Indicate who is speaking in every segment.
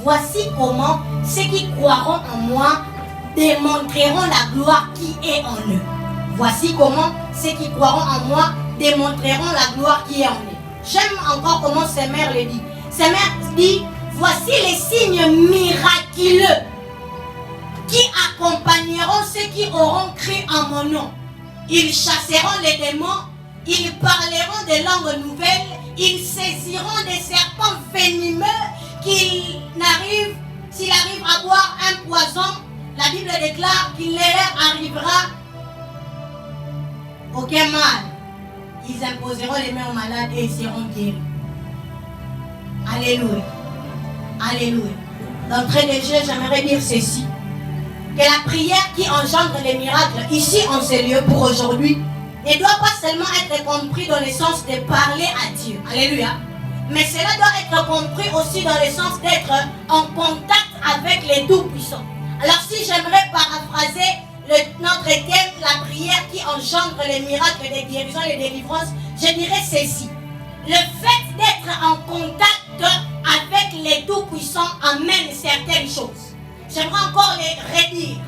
Speaker 1: voici comment ceux qui croiront en moi démontreront la gloire qui est en eux. Voici comment ceux qui croiront en moi démontreront la gloire qui est en eux. J'aime encore comment sa mère le dit. Sa mère dit, voici les signes miraculeux qui accompagneront ceux qui auront cru en mon nom. Ils chasseront les démons, ils parleront des langues nouvelles, ils saisiront des serpents venimeux, s'il arrive à boire un poison, la Bible déclare qu'il ne leur arrivera aucun mal. Ils imposeront les mains aux malades et ils seront guéris. Alléluia. Alléluia. D'entrée de jeu, j'aimerais dire ceci. Que la prière qui engendre les miracles ici en ce lieu pour aujourd'hui ne doit pas seulement être compris dans le sens de parler à Dieu. Alléluia. Mais cela doit être compris aussi dans le sens d'être en contact avec les Tout-Puissants. Alors si j'aimerais paraphraser notre thème, la prière qui engendre les miracles, les guérisons et les délivrances, je dirais ceci. Le fait d'être en contact avec les Tout-Puissants amène certaines choses. J'aimerais encore les redire.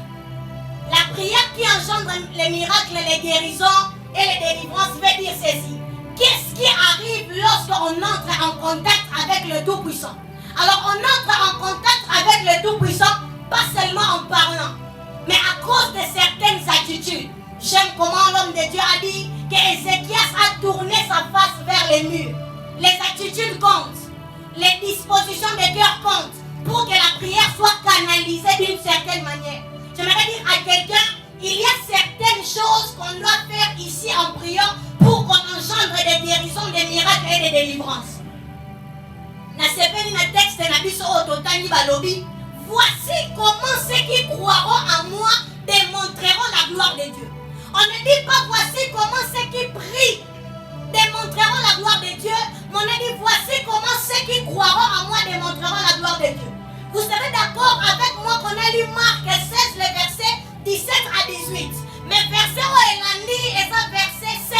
Speaker 1: La prière qui engendre les miracles, les guérisons et les délivrances veut dire ceci. Qu'est-ce qui arrive lorsqu'on entre en contact avec le Tout-Puissant? Alors on entre en contact avec le Tout-Puissant, pas seulement en parlant, mais à cause de certaines attitudes. J'aime comment l'homme de Dieu a dit qu'Ézéchias a tourné sa face vers les murs. Les attitudes comptent, les dispositions de cœur comptent pour que la prière soit canalisée d'une certaine manière. J'aimerais dire à quelqu'un, il y a certaines choses qu'on doit faire ici en priant pour qu'on engendre des guérisons, des miracles et des délivrances. Voici comment ceux qui croiront en moi démontreront la gloire de Dieu. On ne dit pas voici comment ceux qui prient démontreront la gloire de Dieu, mais on a dit voici comment ceux qui croiront en moi démontreront la gloire de Dieu. Vous serez d'accord avec moi qu'on a lu Marc 16, le verset 17 à 18. Mais verset où elle dit, et ça verset 16.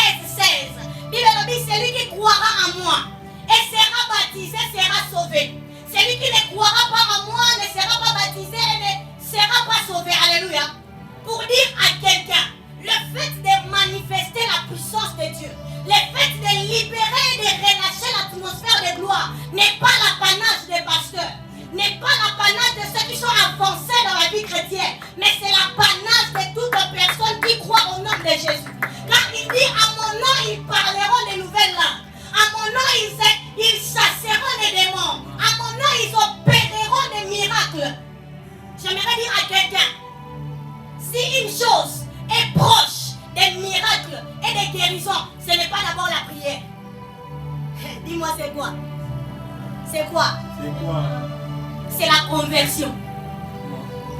Speaker 1: Bible dit celui qui croira en moi et sera baptisé sera sauvé. Celui qui ne croira pas en moi ne sera pas baptisé et ne sera pas sauvé. Alléluia. Pour dire à quelqu'un, le fait de manifester la puissance de Dieu, le fait de libérer et de relâcher l'atmosphère de gloire n'est pas l'apanage des pasteurs, n'est pas l'apanage de ceux qui sont avancés dans la vie chrétienne, mais c'est l'apanage de toute personne qui croit au nom de Jésus. Car il dit à mon nom ils parleront de nouvelles langues, à mon nom ils chasseront les démons, à mon nom ils opéreront des miracles. J'aimerais dire à quelqu'un, si une chose est proche des miracles et des guérisons, ce n'est pas d'abord la prière. Dis-moi c'est quoi? C'est quoi?
Speaker 2: C'est quoi?
Speaker 1: C'est la conversion.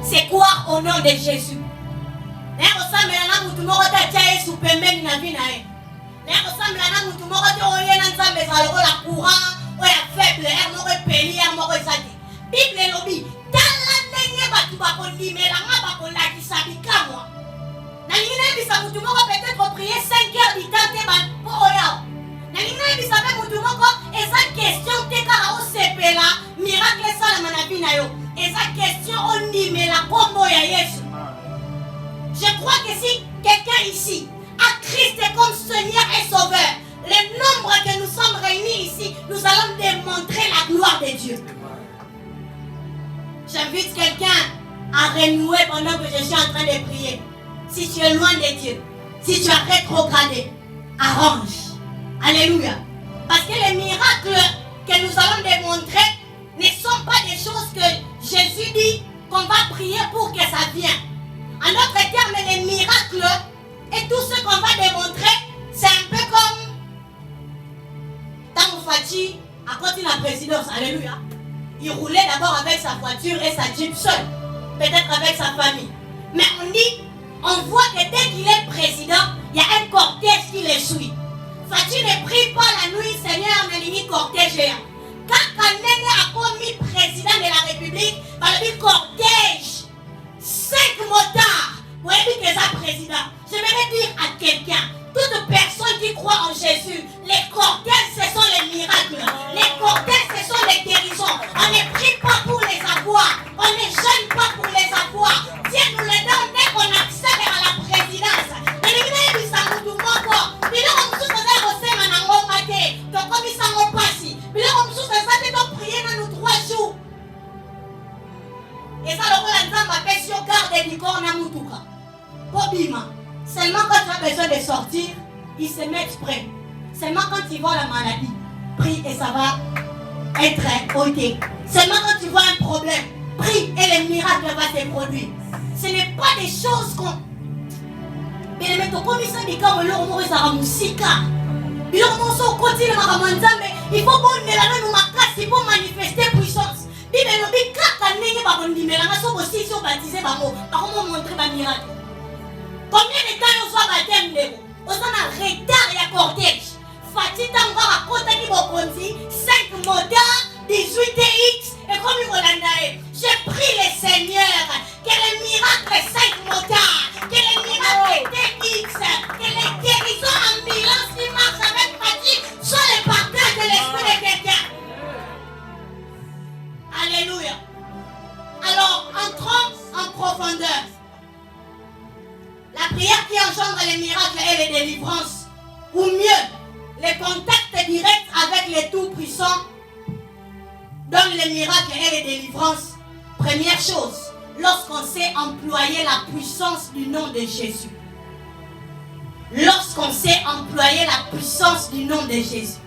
Speaker 1: C'est quoi au nom de Jésus? Peut-être prier 5 heures du temps pour question miracle ça la et sa question on dit mais la combo ya Yesu. Je crois que si quelqu'un ici a Christ comme Seigneur et Sauveur, le nombre que nous sommes réunis ici, nous allons démontrer la gloire de Dieu. J'invite quelqu'un à renouer pendant que je suis en train de prier. Si tu es loin de Dieu, si tu as rétrogradé, arrange. Alléluia. Parce que les miracles que nous allons démontrer ne sont pas des choses que Jésus dit qu'on va prier pour que ça vienne. En d'autres termes, les miracles et tout ce qu'on va démontrer, c'est un peu comme Tamoufachi à côté de la présidence. Alléluia. Il roulait d'abord avec sa voiture et sa jeep seul, peut-être avec sa famille. Mais on voit que dès qu'il est président, il y a un cortège qui le suit. Fachi ne prie pas la nuit, Seigneur, mais il cortège. Quand Kanene a commis président de la République, il dit cortège, 5 motards, vous voyez que c'est président. Je vais dire à quelqu'un, toute personne qui croit en Jésus, les cortèges, ce sont les miracles. Les cortèges, ce sont les guérisons. On ne prie pas pour les Namutuka. Bobima. Seulement quand tu as besoin de sortir, ils se mettent prêts. Seulement quand tu vois la maladie, prie et ça va être ôté. Seulement quand tu vois un problème, prie et le miracle va se produire. Ce n'est pas des choses qu'on... Mais le comme ça, il faut manifester puissance. Combien de temps on soit baptême? On a un retard et un cortège. Fatita Ngara Kota qui Bokonzi, 5 motards, 18 TX, et comme il Rolandae. Je prie le Seigneur que les miracles 5 motards, que les miracles TX, que les guérisons en ambulance qui marchent avec Fatih soient les partages de l'esprit de quelqu'un. Alléluia. Alors, entrons en profondeur. La prière qui engendre les miracles et les délivrances, ou mieux, les contacts directs avec les Tout-Puissants, donnent les miracles et les délivrances. Première chose, lorsqu'on sait employer la puissance du nom de Jésus. Lorsqu'on sait employer la puissance du nom de Jésus.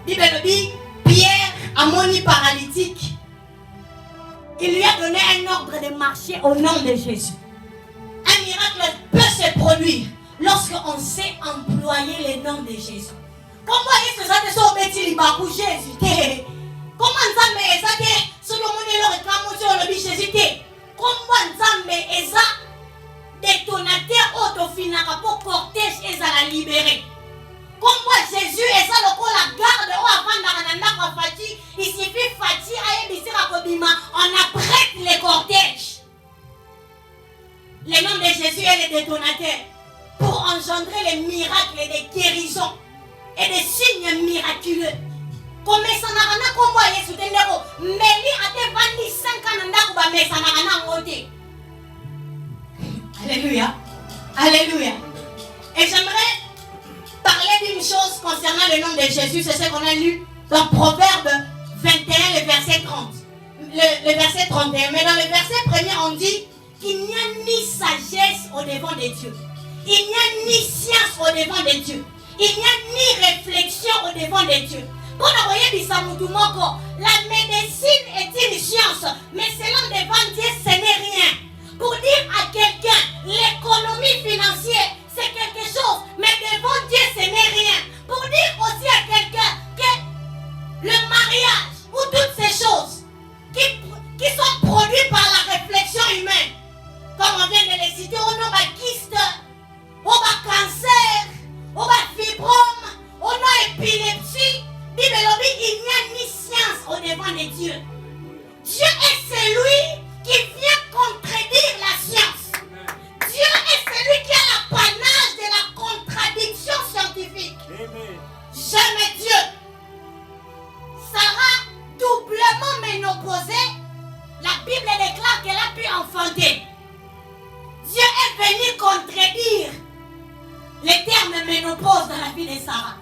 Speaker 1: Bible dit, Pierre, amoni paralytique, il lui a donné un ordre de marcher au nom de Jésus. Un miracle peut se produire lorsqu'on sait employer le nom de Jésus. Comment est-ce que ça te sauve Jésus? Comment ça te sauve Jésus? Comment ça détonateur autofinaka pour cortège et la libérer? Comment Jésus est ça le garde ou avant Fati? Il suffit Fati on apprête les cortèges. Le nom de Jésus est le détonateur pour engendrer les miracles et les guérisons et des signes miraculeux. Comme ça n'a comme moi Jésus tendero meli ate 25 ans ndakuba mesa na ngote. Alléluia. Alléluia. Et j'aimerais parler d'une chose concernant le nom de Jésus, c'est ce qu'on a lu dans Proverbe 21 le verset 30. Le verset 31, mais dans le verset premier on dit qu'il n'y a ni sagesse au devant de Dieu. Il n'y a ni science au devant de Dieu. Il n'y a ni réflexion au devant de Dieu. La médecine est une science, mais selon devant Dieu, ce n'est rien. Pour dire à quelqu'un, l'économie financière, c'est quelque chose, mais devant Dieu, ce n'est rien. Pour dire aussi à quelqu'un que le mariage ou toutes ces choses qui sont produites par la réflexion humaine, comme on vient de les citer, on a kyste, on a cancer, on a fibrome, on a épilepsie. Il n'y a ni science au devant de Dieu. Dieu est celui qui vient contredire la science. Dieu est celui qui a l'apanage de la contradiction scientifique. Jamais Dieu. Sarah, doublement ménopausée, la Bible déclare qu'elle a pu enfanter. Dieu est venu contredire les termes ménopause dans la vie de Sarah.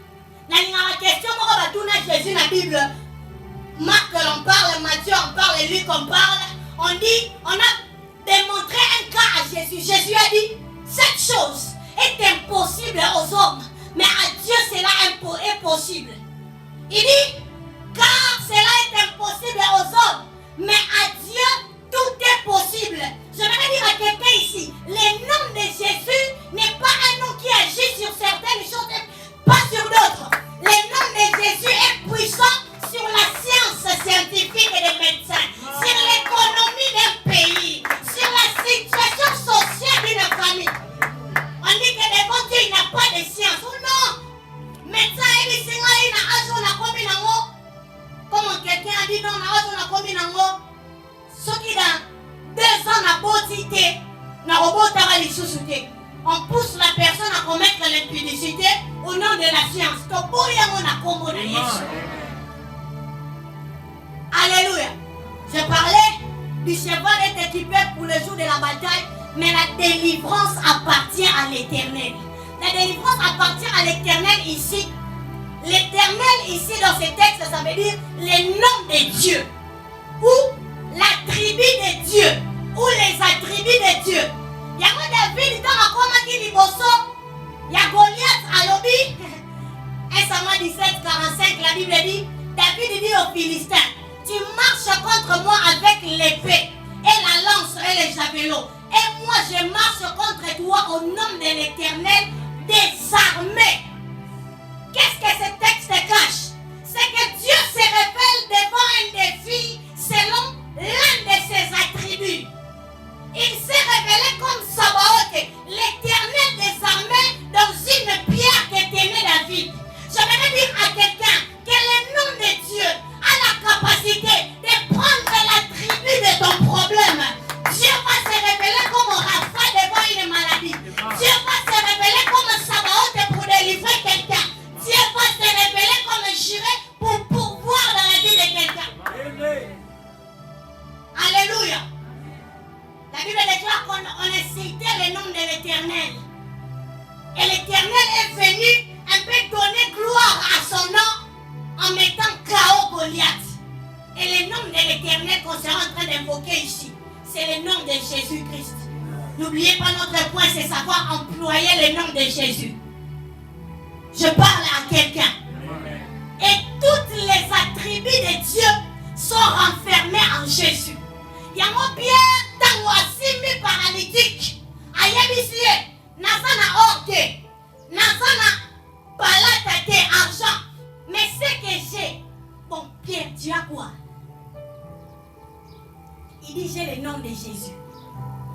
Speaker 1: La question de Jésus dans la Bible, Marc en parle, Matthieu en parle, Luc en parle. On dit, on a démontré un cas à Jésus. Jésus a dit, cette chose est impossible aux hommes, mais à Dieu cela est possible. Il dit, car cela est impossible aux hommes, mais à Dieu tout est possible. Je vais dire à quelqu'un ici, le nom de Jésus n'est pas un nom qui agit sur certaines choses, pas sur d'autres. Le nom de Jésus est puissant sur la science scientifique et des médecins, sur l'économie d'un pays, sur la situation sociale d'une famille. On dit que devant Dieu, il n'a pas de science. Ou non, médecin, il dit, comme quelqu'un a dit, non, ce qui dans 2 ans n'a pas été, n'a pas été sous-souté. On pousse la personne à commettre l'impudicité au nom de la science. Alléluia. Je parlais du cheval est équipé pour le jour de la bataille, mais la délivrance appartient à l'Éternel. La délivrance appartient à l'Éternel ici. L'Éternel ici dans ce texte, ça veut dire le nom de Dieu ou la tribu de Dieu ou les attributs de Dieu. Yango David dans la komaki liboso, ya Goliath alobi. 1 Samuel 17:45, la Bible dit, David dit aux Philistins, tu marches contre moi avec l'épée et la lance et les javelots. Et moi je marche contre toi au nom de l'Éternel des armées. Qu'est-ce que ce texte cache? C'est que Dieu se révèle devant un défi selon l'un de ses attributs. Il s'est révélé comme Sabaoth, l'Éternel des armées, dans une pierre que tenait David. J'aimerais dire à quelqu'un que le nom de Dieu a la capacité de prendre l'attribut de ton problème. Dieu va se révéler comme Rapha devant une maladie. Dieu va se révéler comme Sabaoth pour délivrer quelqu'un. Dieu va se révéler comme Jireh pour pouvoir dans la vie de quelqu'un. Alléluia. La Bible déclare qu'on a cité le nom de l'Éternel. Et l'Éternel est venu un peu donner gloire à son nom en mettant KO Goliath. Et le nom de l'Éternel qu'on sera en train d'invoquer ici, c'est le nom de Jésus-Christ. N'oubliez pas notre point, c'est savoir employer le nom de Jésus. Je parle à quelqu'un. Et tous les attributs de Dieu sont renfermés en Jésus. Il y a mon Pierre dans le paralytique. Ayebisie, Nazana orte, Nazana palate argent. Mais ce que j'ai, bon Pierre, tu as quoi? Il dit j'ai le nom de Jésus.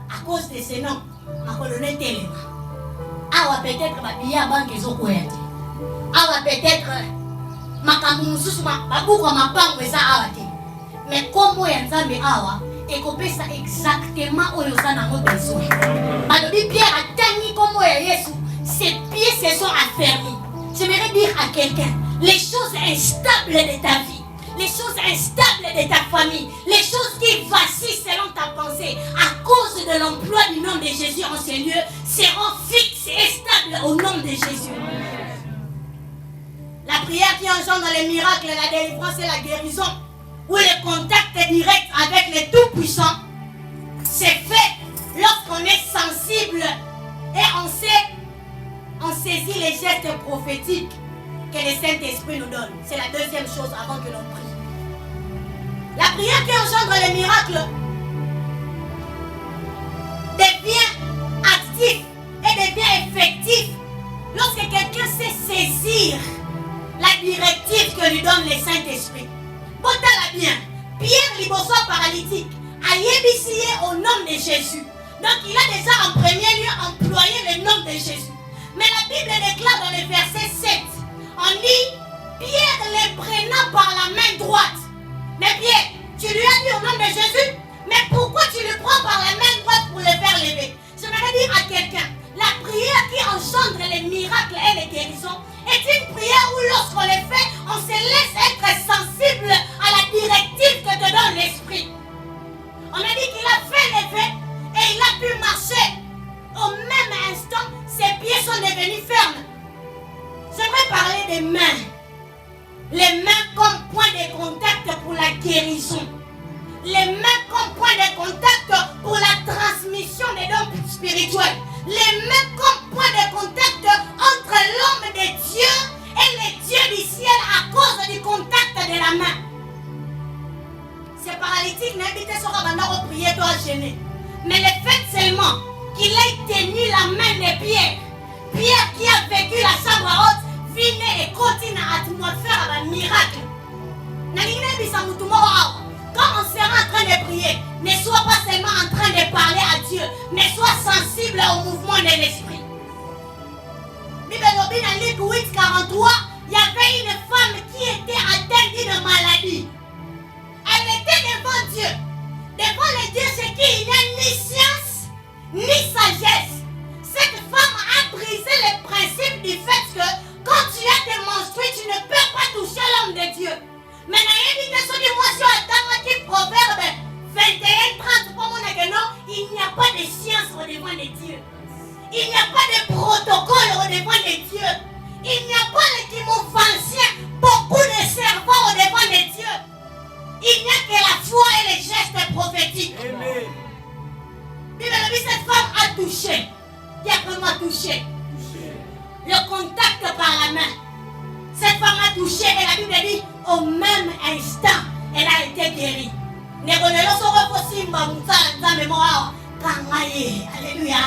Speaker 1: À cause de ce nom, ma colonne tellement. Ah ouais, peut-être ma billet à banque ils ont quoi? Ah ouais, peut-être ma camoufle ma boucle ma banque ça ah ouais. Mais comment y a mais ah ouais, et qu'on ça exactement où ils ont dans besoin. Malobi Pierre a tenu comment Jésus, ses pieds se sont affermis. J'aimerais dire à quelqu'un, les choses instables de ta vie, les choses instables de ta famille, les choses qui vacillent selon ta pensée, à cause de l'emploi du nom de Jésus en ces lieux, seront fixes et stables au nom de Jésus. La prière qui engendre les miracles, la délivrance et la guérison, où le contact direct avec le Tout-Puissant, c'est fait lorsqu'on est sensible et on saisit les gestes prophétiques que le Saint-Esprit nous donne. C'est la deuxième chose avant que l'on prie. La prière qui engendre les miracles devient actif et devient effectif lorsque quelqu'un sait saisir la directive que lui donne le Saint-Esprit. Botala bien, Pierre Liboso paralytique a yébissé au nom de Jésus. Donc il a déjà en premier lieu employé le nom de Jésus. Mais la Bible déclare dans le verset 7, on dit, Pierre le prenant par la main droite. Mais Pierre, tu lui as dit au nom de Jésus, mais pourquoi tu le prends par la main droite pour le faire lever? J'aimerais dire à quelqu'un, la prière qui engendre les miracles et les guérisons est une prière où lorsqu'on les fait, on se laisse être sensible à la directive que te donne l'Esprit. On a dit qu'il a fait lever et il a pu marcher. Au même instant, ses pieds sont devenus fermes. J'aimerais parler des mains. Les mains comme point de contact pour la guérison. Les mains comme point de contact pour la transmission des dons spirituels. Les mains comme point de contact entre l'homme de Dieu et les dieux du ciel à cause du contact de la main. Ces paralytiques n'habitaient sur Abandon prier toi gêner. Mais le fait seulement qu'il ait tenu la main de Pierre, Pierre qui a vécu la chambre haute, vient et continue à atmosphère avec un miracle. Quand on sera en train de prier, ne sois pas seulement en train de parler à Dieu, mais sois sensible au mouvement de l'esprit. Bible dans Luc 8:43, il y avait une femme qui était atteinte d'une maladie. Elle était devant Dieu. Devant le Dieu, c'est qu'il n'y a ni science, ni sagesse. Cette femme a brisé le principe du fait que quand tu as tes menstrues, tu ne peux pas toucher l'homme de Dieu. Mais Proverbe 21:30 pour mon il n'y a pas de science au devant de Dieu. Il n'y a pas de protocole au devant de Dieu. Il n'y a pas l'équimofancien, beaucoup de servants au devant de Dieu. Il n'y a que la foi et les gestes prophétiques. Amen. contact par la main. Cette femme a touché et la Bible dit au même instant, elle a été guérie. Alléluia.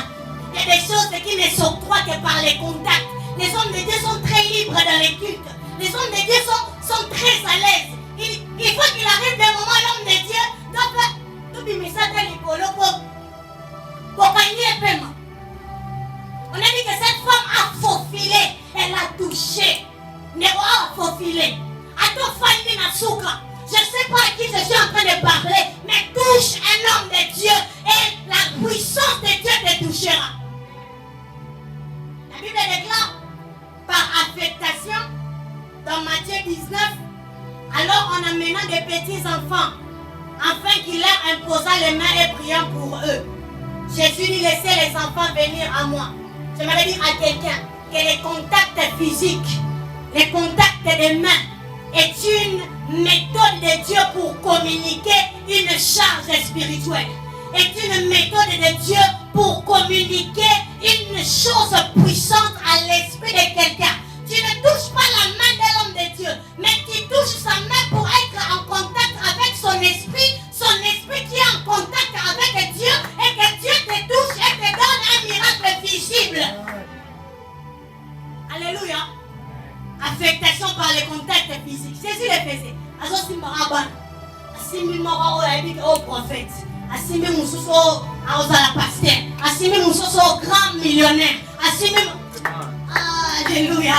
Speaker 1: Il y a des choses qui ne s'octroient que par les contacts. Les hommes de Dieu sont très libres dans les cultes. Les hommes de Dieu sont très à l'aise. Il faut qu'il arrive des moments, l'homme de Dieu doit faire tout le message dans les colos pour gagner paiement. On a dit que cette femme a faufilé, elle a touché. Néo a faufilé. Je ne sais pas à qui je suis en train de parler, mais touche un homme de Dieu et la puissance de Dieu te touchera. La Bible déclare par affectation dans Matthieu 19, alors en amenant des petits enfants, afin qu'il leur imposât les mains et priant pour eux. Jésus dit laissez les enfants venir à moi. J'aimerais dire à quelqu'un que les contacts physiques, les contacts des mains est une méthode de Dieu pour communiquer une charge spirituelle. Est une méthode de Dieu pour communiquer une chose puissante à l'esprit de quelqu'un. Tu ne touches pas la main de l'homme de Dieu, mais tu touches sa main pour être en contact avec son esprit qui est en contact avec Dieu et que Dieu te touche et te donne un miracle visible. Alléluia. Affectation par les contacts physiques. Jésus le faisait. Assimi moro au prophète. Assimi mususo à pasteur. Assimi mususo grand millionnaire. Assimi. Alléluia.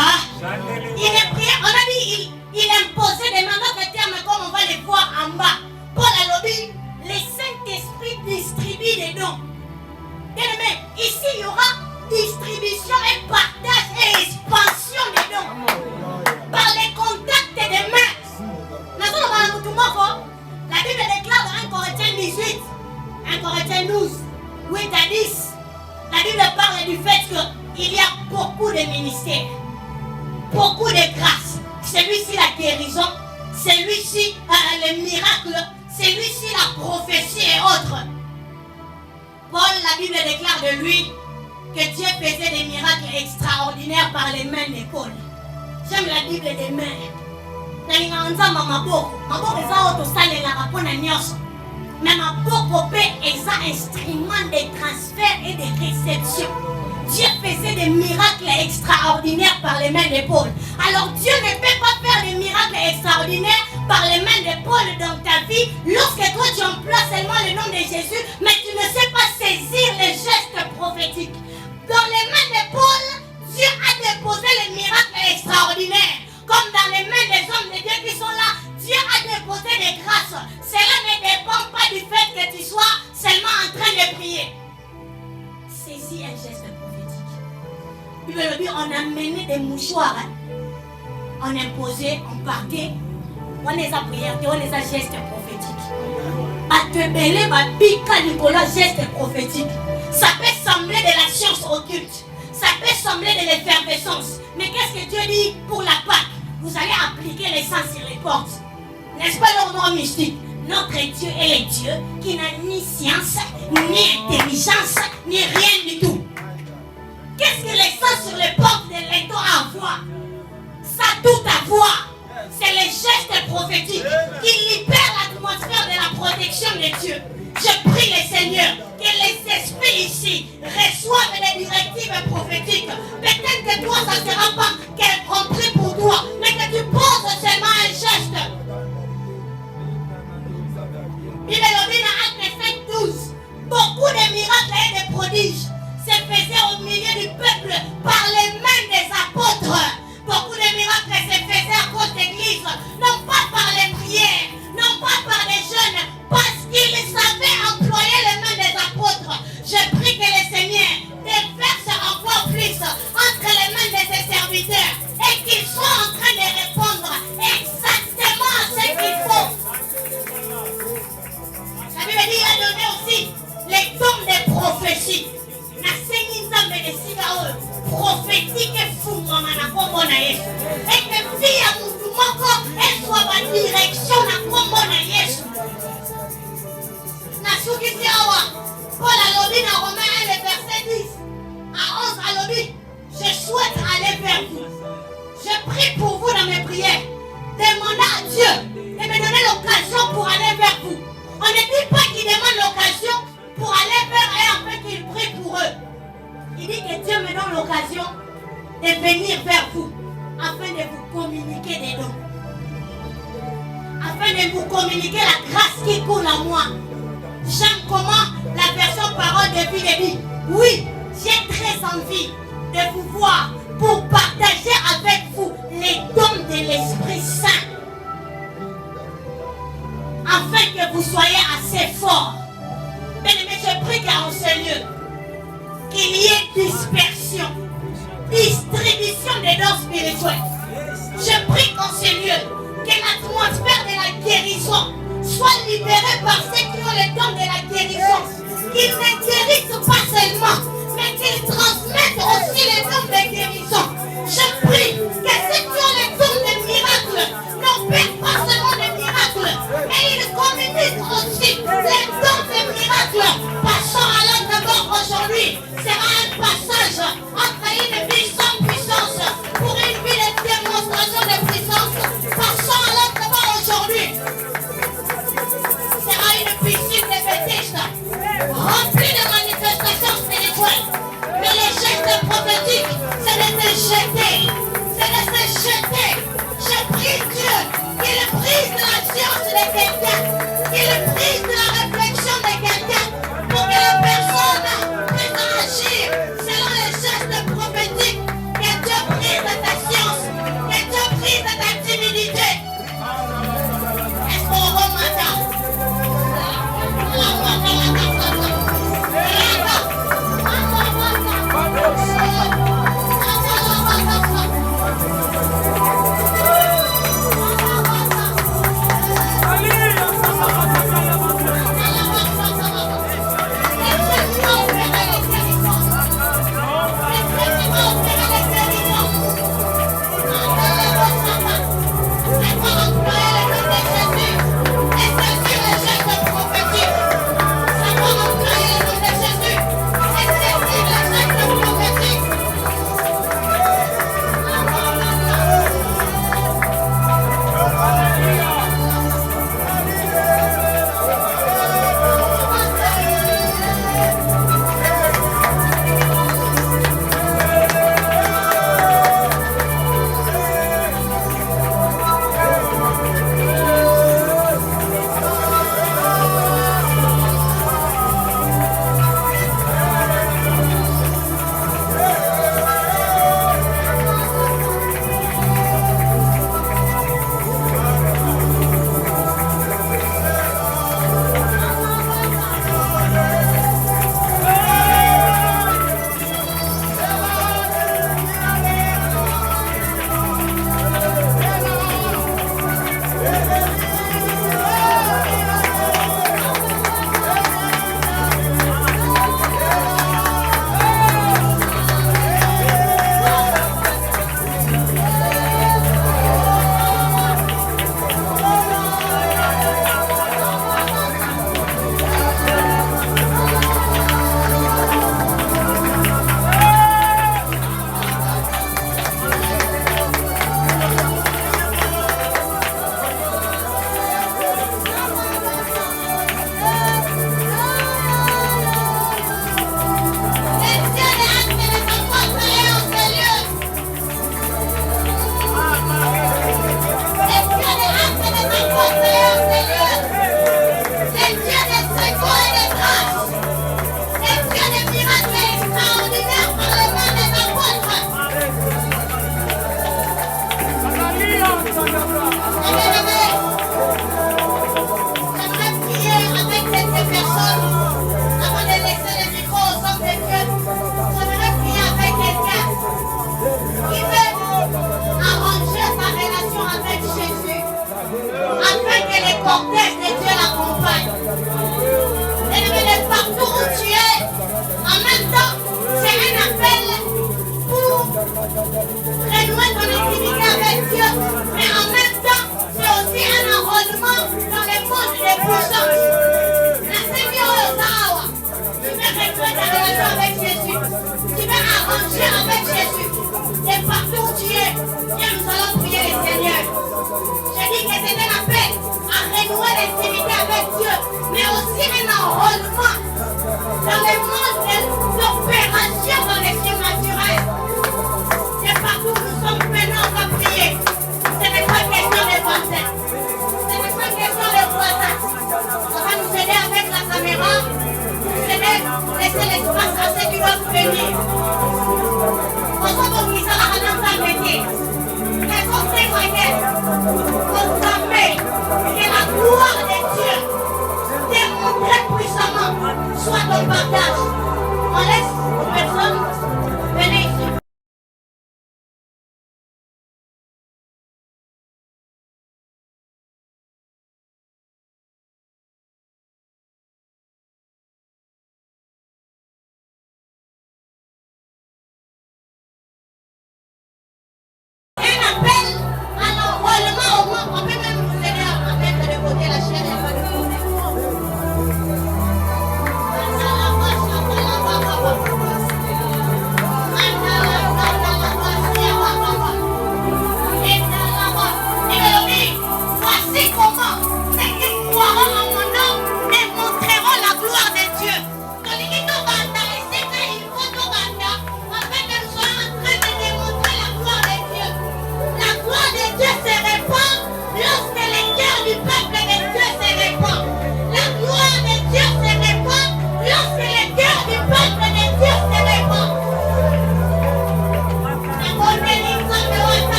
Speaker 1: Il est prié. On a dit il imposait des mandats de termes comme on va les voir en bas. Paul a lobby. Les Saint-Esprit distribuent des dons. Bien-aimé, ici il y aura distribution et partage et expansion des dons. Par les contacts des mains. La Bible déclare dans 1 Corinthiens 18, 1 Corinthiens 12, 8 à 10. La Bible parle du fait qu'il y a beaucoup de ministères, beaucoup de grâces. Celui-ci la guérison, celui-ci le miracle, celui-ci la prophétie et autres. Paul, la Bible déclare de lui que Dieu faisait des miracles extraordinaires par les mains de Paul. J'aime la Bible des mains. Mais maboko est un instrument de transfert et de réception. Dieu faisait des miracles extraordinaires par les mains de Paul. Alors Dieu ne peut pas faire des miracles extraordinaires par les mains de Paul dans ta vie lorsque toi tu emploies seulement le nom de Jésus, mais tu ne sais pas saisir les gestes prophétiques. Dans les mains de Paul, Dieu a déposé les miracles extraordinaires. Comme dans les mains des hommes de Dieu qui sont là, Dieu a déposé des grâces. Cela ne dépend pas du fait que tu sois seulement en train de prier. Saisis un geste prophétique. Il veut dire, on a mené des mouchoirs. On imposait, on partait. On les a prières, on les a gestes prophétiques. À te mêler, ma pique, Nicolas, geste prophétique. Ça peut sembler de la science occulte. Ça peut sembler de l'effervescence. Mais qu'est-ce que Dieu dit pour la Pâque? Vous allez appliquer les sang sur les portes. N'est-ce pas leur nom mystique? Notre Dieu est le Dieu qui n'a ni science, ni intelligence, ni rien du tout. Qu'est-ce que les sang sur les portes de l'étang a à voir? Ça a tout à voir. C'est les gestes prophétiques qui libèrent l'atmosphère de la protection de Dieu. Je prie le Seigneur que les esprits ici reçoivent les directives prophétiques. Peut-être que toi, ça ne sera pas compris pour toi, mais que tu poses seulement un geste. Bible dit dans Actes 5, 12, beaucoup de miracles et de prodiges se faisaient au milieu du peuple par les mains des apôtres. Beaucoup de miracles se faisaient à cause d'église, non pas par les prières, non pas par les jeûnes, parce qu'ils savaient employer les mains des apôtres. Je prie que le Seigneur déverse encore plus entre les mains de ses serviteurs et qu'ils soient en train de répondre exactement à ce qu'il faut. La Bible dit qu'il a donné aussi les dons de prophétie. Prophétique et fou, et que vie à elle soit en direction à Komona Yesu. Nasuki Paul a lobby dans Romains 1, le verset 10 à 11 a lobby. Je souhaite aller vers vous. venir vers vous afin de vous communiquer des dons. Afin de vous communiquer la grâce qui coule en moi. J'aime comment la version parole de vie dit. Oui, j'ai très envie de vous voir pour partager avec vous les dons de l'Esprit Saint. Afin que vous soyez assez forts. Bien-aimés, je prie qu'en ce lieu, qu'il y ait dispersion, distribution des dons spirituels. Je prie qu'en ce lieu, que l'atmosphère de la guérison soit libérée par ceux qui ont le don de la guérison. Qu'ils ne guérissent pas seulement, mais qu'ils transmettent aussi les dons de guérison. Je prie que ceux qui ont le don de miracles n'opèrent pas seulement des miracles, mais ils communiquent aussi les dons de miracles. Passons à l'autre bord aujourd'hui. Sera un passage entre une vie sans puissance pour une vie de démonstration de puissance. Passons à l'autre bord aujourd'hui. Sera une piscine de Bethesda remplie de manifestations spirituelles. Mais les gestes prophétiques, c'est de se jeter. C'est de se jeter. Je prie Dieu qu'il brise la science de quelqu'un, qu'il brise la réflexion de quelqu'un pour que les personnes puissent agir selon les gestes prophétiques. Que Dieu brise ta science, que Dieu brise ta timidité. Est-ce qu'on remonte? renouer ton intimité avec Dieu, mais en même temps, c'est aussi un enrôlement dans le monde des puissances. La Seigneur Osawa, tu veux renouer ta relation avec Jésus, tu veux arranger avec Jésus, et partout où tu es, viens, nous allons prier le Seigneur. Je dis que c'est un appel à renouer l'intimité avec Dieu, mais aussi un enrôlement dans le monde d'opération dans les surnaturels. C'est partout où Donc maintenant, on va prier. Ce n'est pas question de voisins. Ce n'est pas question de voisins. On va nous aider avec la caméra. Nous aider, laisser l'espace à ceux qui doivent venir. On va commencer à la métier. Mais on témoignait, on savait que la gloire de Dieu démontrée puissamment soit ton partage. On laisse aux personnes